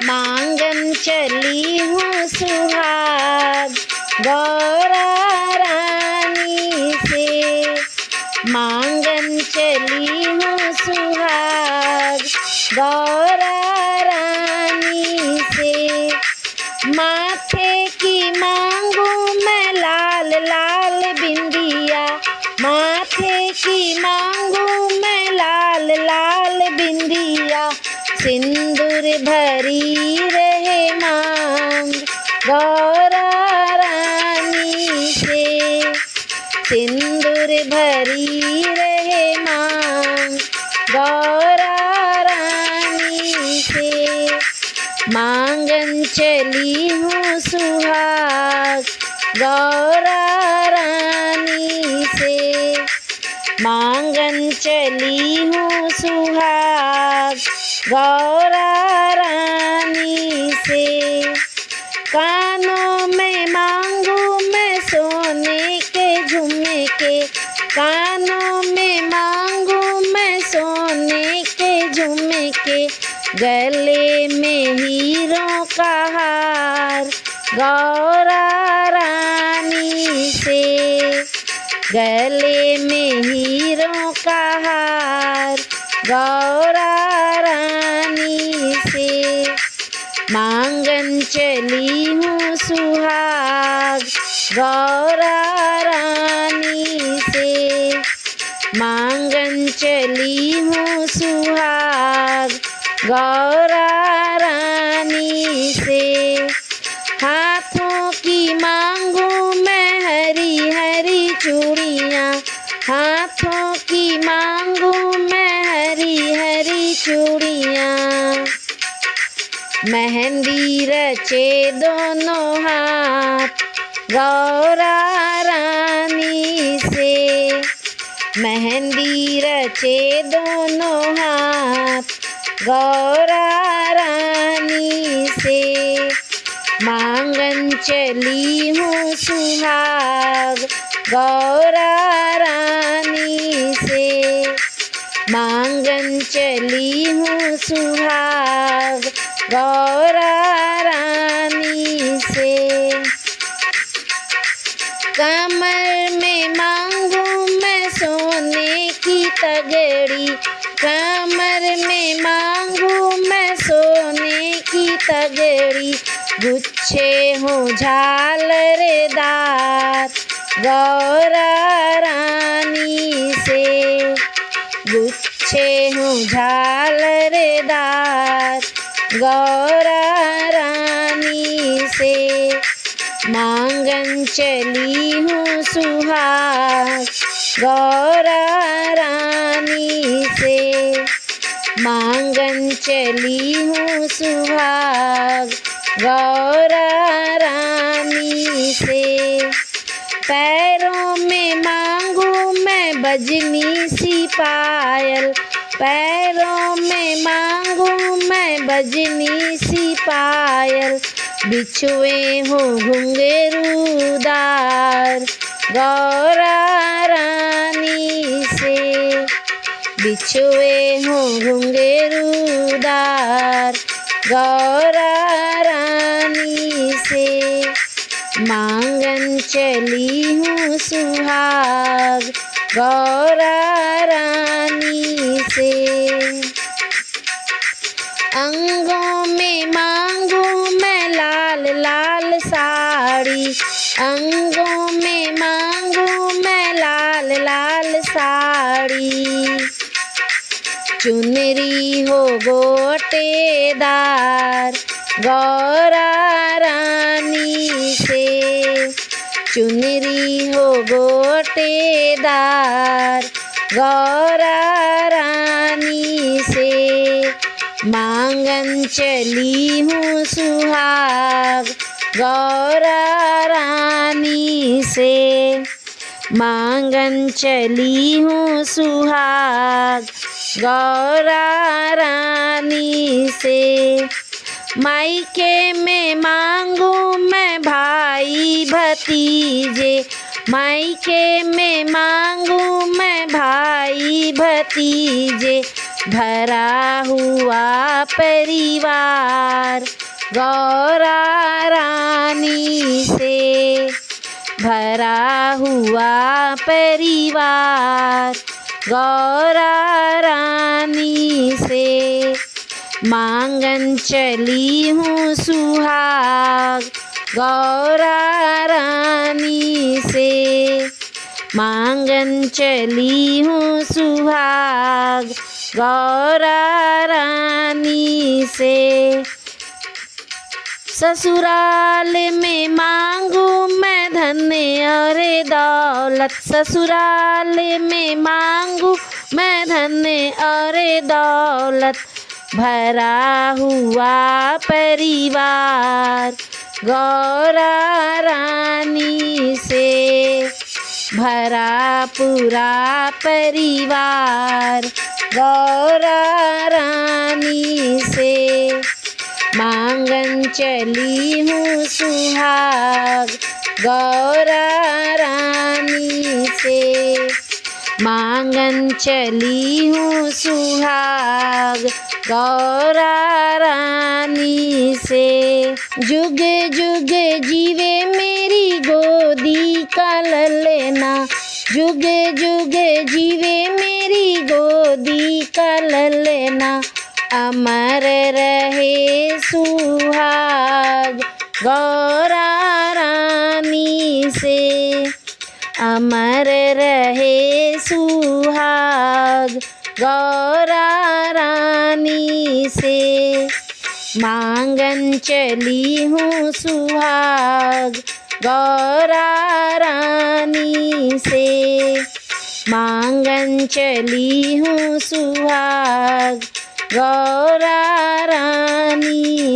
मांगन चली हूँ सुहाग गौरा रानी से। मांगन चली हूँ सुहाग गौरा रानी से। माथे की मांगू मैं लाल लाल बिंदिया, माथे की मांगू मैं लाल लाल बिंदिया। सिंदूर भरी रहे मांग गौरा रानी से। सिंदूर भरी रहे मांग गौरा रानी से। मांगन चली हूँ सुहाग गौरा रानी से। मांगन चली हूँ सुहाग गौरा रानी से। कानों में मांगू मैं सोने के झुमके, कानों में मांगू मैं सोने के झुमके। गले में हीरों का हार गौरा रानी से। गले में हीरों का हार गौरा रानी से। मांगन चली हूँ सुहाग गौरा रानी से। मांगन चली हूँ सुहाग गौरा रानी से। हाथों की मांगू मैं हरी हरी चूड़ियाँ, हाथों की मांगू मैं हरी हरी चूड़ियाँ। मेहंदी रचे दोनों हाथ गौरा रानी से। मेहंदी रचे दोनों हाथ गौरा रानी से। मांगन चली हूँ सुहाग गौरा रानी से। मांगन चली हूँ सुहाग गौरा रानी से। कमर में मांगू मैं सोने की तगड़ी, कमर में मांगू मैं सोने की तगड़ी। गुच्छे हों झालरदार गौरा रानी से। गुच्छे हों झालरदार गौरा रानी से। मांगन चली हूँ सुहाग गौरा रानी से। मांगन चली हूँ सुहाग गौरा रानी से। पैरों में मांगू मैं बजनी सी पायल, पैरों में मांगू मैं बजनी सी पायल। बिछुए हों घुंघरूदार गौरा रानी से। बिछुए हों घुंघरूदार गौरा रानी से। मांगन चली हूँ सुहाग गौरा रानी से। अंगों में मांगू मैं लाल लाल साड़ी, अंगों में मांगू मैं लाल लाल साड़ी। चुनरी हो गोटेदार गौरा रानी से। चुनरी हो गोटेदार गौरा रानी से। मांगन चली हूँ सुहाग गौरा रानी से। मांगन चली हूँ सुहाग गौरा रानी से। मायके में मांगू मैं भाई भतीजे, मायके में मांगू मैं भाई भतीजे। भरा हुआ परिवार गौरा रानी से, भरा हुआ परिवार गौरा रानी से। मांगन चली हूँ सुहाग गौरा रानी से, मांगन चली हूँ सुहाग गौरा रानी से। ससुराल में मांगू मैं धन और दौलत, ससुराल में मांगू मैं धन और दौलत। भरा हुआ परिवार गौरा रानी से, भरा पूरा परिवार गौरा रानी से। मांगन चली हूँ सुहाग गौरा रानी से, मांगन चली हूँ सुहाग गौरा रानी से। जुग जुग जीवे मेरी गोदी का ललना, जुग जुग जीवे मेरी गोदी का ललना। अमर रहे सुहाग गौरा रानी से, अमर रहे सुहाग गौरा रानी से। मांगन चली हूँ सुहाग गौरा रानी से, मांगन चली हूँ सुहाग गौरा रानी।